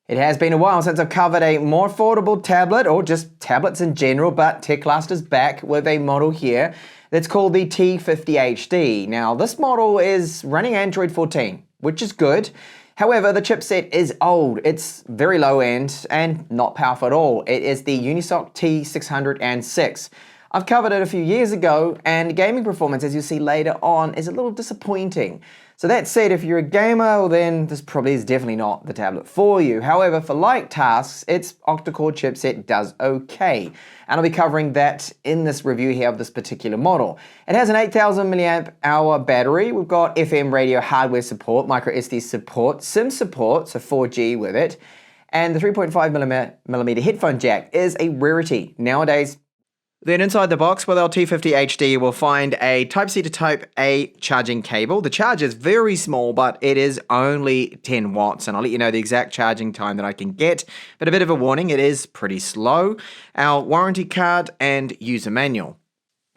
It has been a while since I've covered a more affordable tablet, or just tablets in general, but Teclast is back with a model here that's called the T50HD. Now, this model is running Android 14, which is good. However, the chipset is old. It's very low end and not powerful at all. It is the Unisoc T606. I've covered it a few years ago, and gaming performance, as you'll see later on, is a little disappointing. So that said, if you're a gamer, well, then this probably is definitely not the tablet for you. However, for light tasks, its octa-core chipset does okay. And I'll be covering that in this review here of this particular model. It has an 8,000 milliamp hour battery. We've got FM radio hardware support, micro SD support, SIM support, so 4G with it. And the 3.5 millimeter headphone jack is a rarity nowadays. Then inside the box with our T50HD, we'll find a Type-C to Type-A charging cable. The charge is very small, but it is only 10 watts, and I'll let you know the exact charging time that I can get. But a bit of a warning, it is pretty slow. Our warranty card and user manual.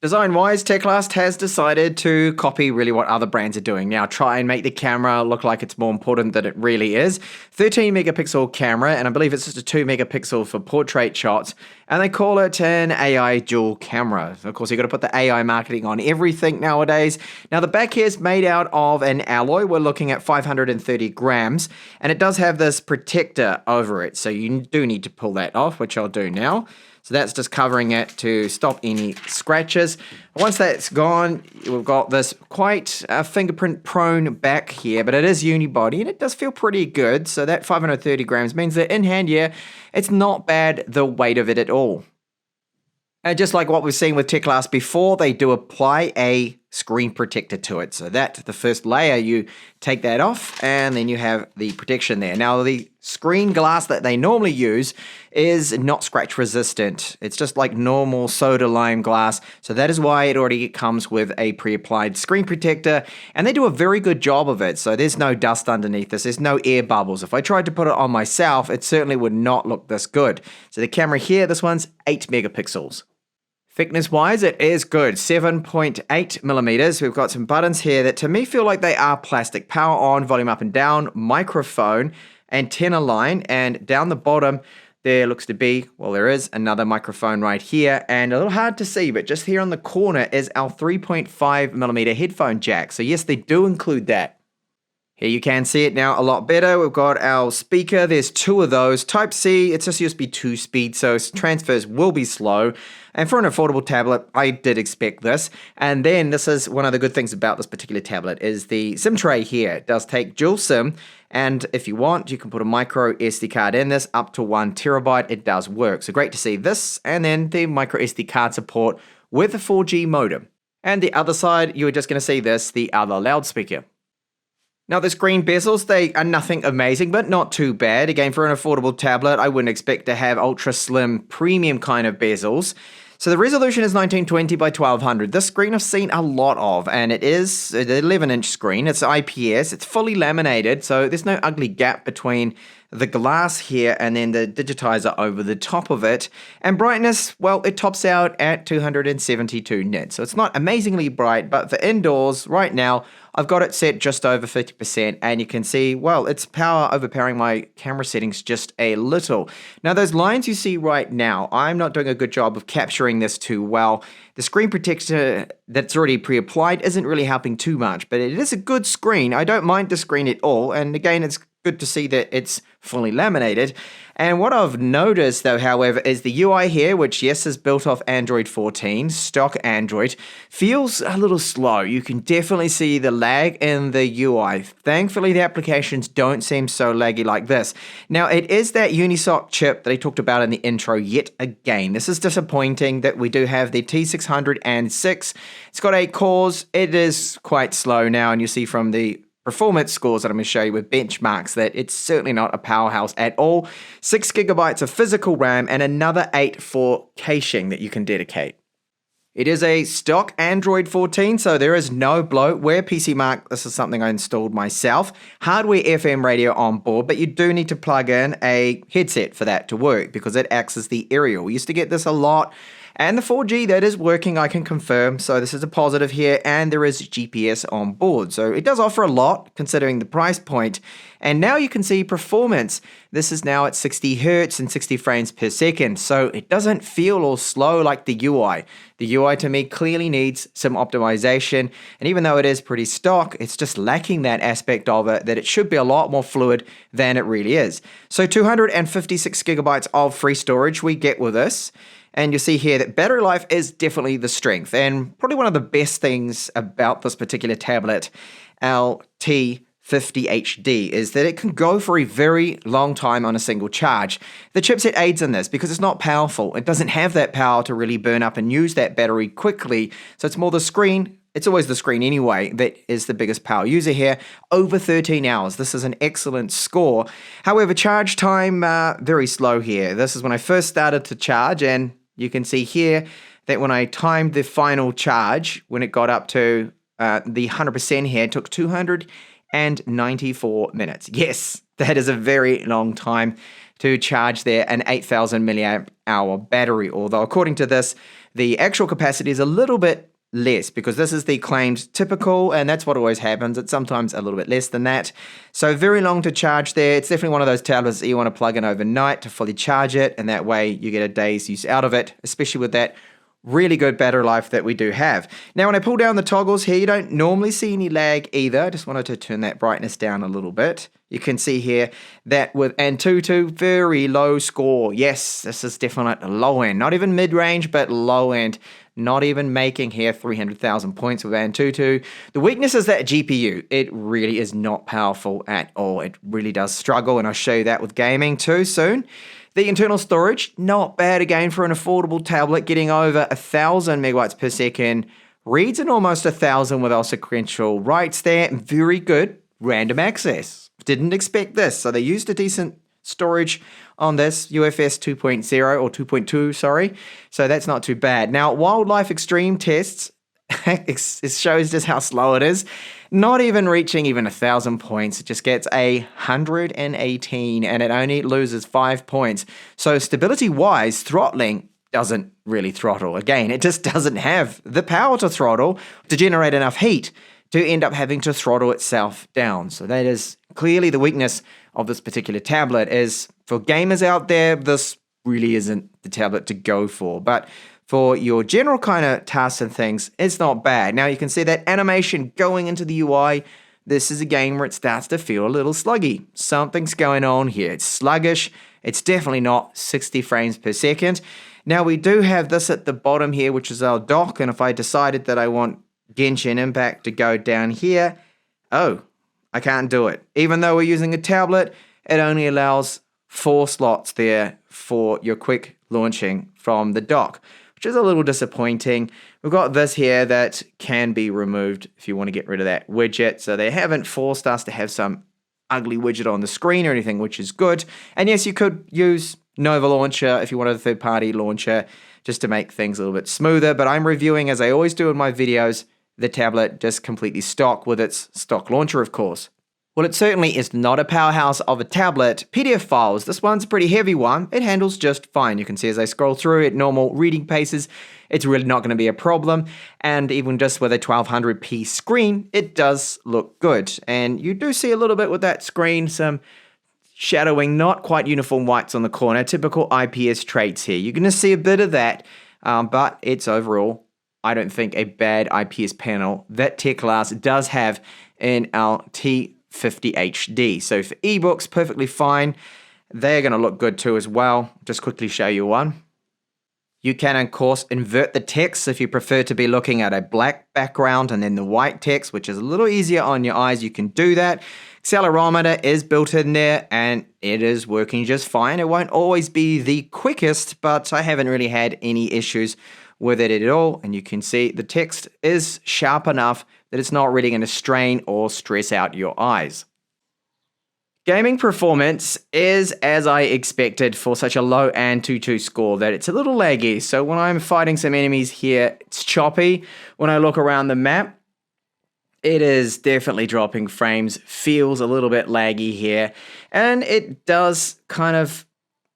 Design-wise, Teclast has decided to copy really what other brands are doing. Now, try and make the camera look like it's more important than it really is. 13 megapixel camera, and I believe it's just a 2 megapixel for portrait shots, and they call it an AI dual camera. Of course, you've got to put the AI marketing on everything nowadays. Now, the back here is made out of an alloy. We're looking at 530 grams, and it does have this protector over it, so you do need to pull that off, which I'll do now. So that's just covering it to stop any scratches. Once that's gone, we've got this quite fingerprint-prone back here, but it is unibody, and it does feel pretty good. So that 530 grams means that in hand, yeah, it's not bad, the weight of it at all. And just like what we've seen with Teclast before, they do apply a screen protector to it. So that, the first layer, you take that off, and then you have the protection there. Now, the screen glass that they normally use is not scratch resistant. It's just like normal soda lime glass. So that is why it already comes with a pre-applied screen protector, and they do a very good job of it. So there's no dust underneath this. There's no air bubbles. If I tried to put it on myself, it certainly would not look this good. So the camera here, this one's 8 megapixels. Thickness-wise, it is good, 7.8 millimeters. We've got some buttons here that to me feel like they are plastic. Power on, volume up and down, microphone, antenna line, and down the bottom there looks to be, well, there is another microphone right here, and a little hard to see, but just here on the corner is our 3.5 millimeter headphone jack. So yes, they do include that. Here you can see it now a lot better. We've got our speaker. There's two of those. Type-C, it's just USB 2 speed, so transfers will be slow. And for an affordable tablet, I did expect this. And then this is one of the good things about this particular tablet is the SIM tray here. It does take dual SIM, and if you want, you can put a micro SD card in this up to 1 terabyte. It does work. So great to see this, and then the micro SD card support with a 4G modem. And the other side, you're just going to see this, the other loudspeaker. Now, the screen bezels, they are nothing amazing, but not too bad. Again, for an affordable tablet, I wouldn't expect to have ultra slim premium kind of bezels. So the resolution is 1920 by 1200. This screen I've seen a lot of, and it is an 11-inch screen. It's IPS. It's fully laminated, so there's no ugly gap between the glass here and then the digitizer over the top of it. And brightness, well, it tops out at 272 nits. So it's not amazingly bright, but for indoors right now, I've got it set just over 50%, and you can see, well, it's power overpowering my camera settings just a little. Now, those lines you see right now, I'm not doing a good job of capturing this too well. The screen protector that's already pre-applied isn't really helping too much, but it is a good screen. I don't mind the screen at all, and again, it's good to see that it's fully laminated. And what I've noticed though, however, is the UI here, which yes is built off Android 14, stock Android, feels a little slow. You can definitely see the lag in the UI. Thankfully, the applications don't seem so laggy like this. Now, it is that Unisoc chip that I talked about in the intro yet again. This is disappointing that we do have the T606. It's got 8 cores. It is quite slow now, and you see from the performance scores that I'm going to show you with benchmarks that it's certainly not a powerhouse at all. 6 gigabytes of physical RAM and another 8 for caching that you can dedicate. It is a stock Android 14, so there is no bloatware. PC Mark, this is something I installed myself. Hardware FM radio on board, but you do need to plug in a headset for that to work because it acts as the aerial. We used to get this a lot, And the 4G, that is working, I can confirm. So this is a positive here, and there is GPS on board. So it does offer a lot considering the price point. And now you can see performance. This is now at 60 Hertz and 60 frames per second. So it doesn't feel all slow like the UI. The UI to me clearly needs some optimization. And even though it is pretty stock, it's just lacking that aspect of it, that it should be a lot more fluid than it really is. So 256 gigabytes of free storage we get with this. And you see here that battery life is definitely the strength, and probably one of the best things about this particular tablet, our T50HD, is that it can go for a very long time on a single charge. The chipset aids in this because it's not powerful. It doesn't have that power to really burn up and use that battery quickly, so it's more the screen. It's always the screen anyway that is the biggest power user here. Over 13 hours. This is an excellent score. However, charge time, very slow here. This is when I first started to charge, and you can see here that when I timed the final charge, when it got up to the 100% here, it took 294 minutes. Yes, that is a very long time to charge there an 8,000 milliamp hour battery. Although according to this, the actual capacity is a little bit less because this is the claimed typical, and that's what always happens. It's sometimes a little bit less than that. So very long to charge there. It's definitely one of those tablets that you want to plug in overnight to fully charge it, and that way you get a day's use out of it, especially with that really good battery life that we do have. Now, when I pull down the toggles here, you don't normally see any lag either. I just wanted to turn that brightness down a little bit. You can see here that with Antutu, very low score. Yes, this is definitely low end. Not even mid-range, but low end. Not even making here 300,000 points with Antutu. The weakness is that GPU. It really is not powerful at all. It really does struggle, and I'll show you that with gaming too soon. The internal storage, not bad again for an affordable tablet, getting over 1,000 megabytes per second. Reads in almost 1,000 with our sequential writes there. Very good random access. Didn't expect this. So they used a decent storage on this UFS 2.0 or 2.2, sorry. So that's not too bad. Now, Wildlife Extreme tests, it shows just how slow it is. Not even reaching even 1,000 points. It just gets 118 and it only loses 5 points. So stability-wise, throttling doesn't really throttle. Again, it just doesn't have the power to throttle to generate enough heat to end up having to throttle itself down. So that is clearly the weakness of this particular tablet. Is for gamers out there, this really isn't the tablet to go for. But for your general kind of tasks and things, it's not bad. Now you can see that animation going into the UI. This is a game where it starts to feel a little sluggy. Something's going on here. It's sluggish. It's definitely not 60 frames per second. Now we do have this at the bottom here, which is our dock. And if I decided that I want Genshin Impact to go down here, oh, I can't do it. Even though we're using a tablet, it only allows 4 slots there for your quick launching from the dock, which is a little disappointing. We've got this here that can be removed if you want to get rid of that widget. So they haven't forced us to have some ugly widget on the screen or anything, which is good. And yes, you could use Nova Launcher if you wanted a third-party launcher just to make things a little bit smoother. But I'm reviewing, as I always do in my videos, the tablet just completely stock with its stock launcher, of course. Well, it certainly is not a powerhouse of a tablet. PDF files, this one's a pretty heavy one. It handles just fine. You can see as I scroll through at normal reading paces, it's really not going to be a problem. And even just with a 1200p screen, it does look good. And you do see a little bit with that screen, some shadowing, not quite uniform whites on the corner, typical IPS traits here. You're going to see a bit of that, but it's overall, I don't think, a bad IPS panel that Teclast does have in our T50HD. So for ebooks, perfectly fine. They're going to look good too as well. Just quickly show you one. You can, of course, invert the text if you prefer to be looking at a black background and then the white text, which is a little easier on your eyes. You can do that. Accelerometer is built in there and it is working just fine. It won't always be the quickest, but I haven't really had any issues with it at all. And you can see the text is sharp enough that it's not really going to strain or stress out your eyes. Gaming performance is as I expected for such a low Antutu score, that it's a little laggy. So when I'm fighting some enemies here, it's choppy. When I look around the map, it is definitely dropping frames, feels a little bit laggy here. And it does kind of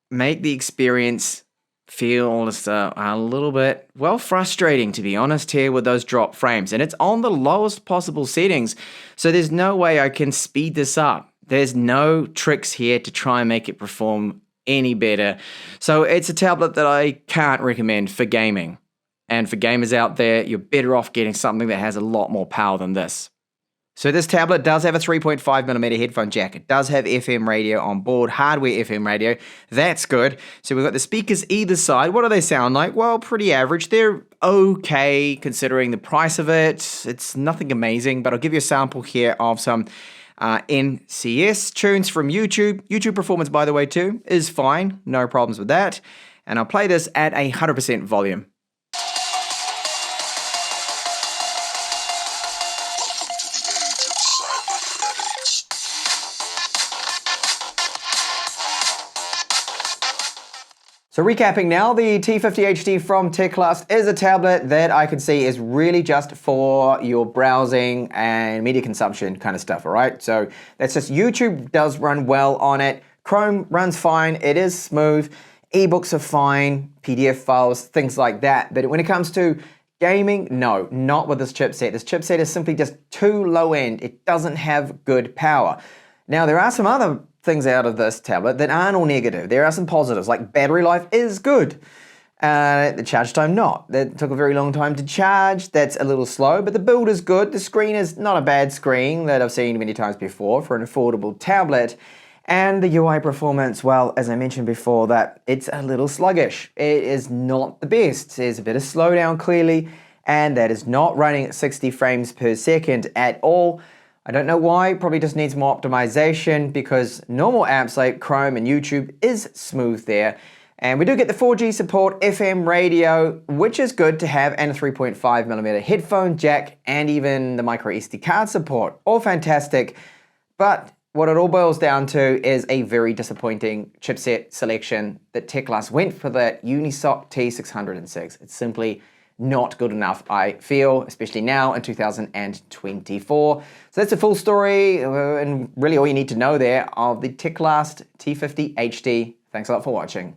make the experience feel just a little bit, well, frustrating to be honest here with those drop frames. And it's on the lowest possible settings, so there's no way I can speed this up. There's no tricks here to try and make it perform any better. So it's a tablet that I can't recommend for gaming. And for gamers out there, you're better off getting something that has a lot more power than this. So this tablet does have a 3.5mm headphone jack. It does have FM radio on board, hardware FM radio. That's good. So we've got the speakers either side. What do they sound like? Well, pretty average. They're okay considering the price of it. It's nothing amazing, but I'll give you a sample here of some NCS tunes from YouTube. YouTube performance, by the way, too, is fine. No problems with that. And I'll play this at 100% volume. So recapping now, the T50HD from Teclast is a tablet that I can see is really just for your browsing and media consumption kind of stuff, all right? So that's just YouTube does run well on it. Chrome runs fine. It is smooth. Ebooks are fine. PDF files, things like that. But when it comes to gaming, no, not with this chipset. This chipset is simply just too low end. It doesn't have good power. Now, there are some other things out of this tablet that aren't all negative. There are some positives, like battery life is good. The charge time not. That took a very long time to charge. That's a little slow, but the build is good. The screen is not a bad screen that I've seen many times before for an affordable tablet. And the UI performance, well, as I mentioned before, that it's a little sluggish. It is not the best. There's a bit of slowdown clearly, and that is not running at 60 frames per second at all. I don't know why, probably just needs more optimization because normal apps like Chrome and YouTube is smooth there. And we do get the 4G support, FM radio, which is good to have, and a 3.5mm headphone jack, and even the micro SD card support. All fantastic, but what it all boils down to is a very disappointing chipset selection that Teclast went for that Unisoc T606. It's simply not good enough, I feel, especially now in 2024. So that's a full story, and really all you need to know there of the Teclast T50HD. Thanks a lot for watching.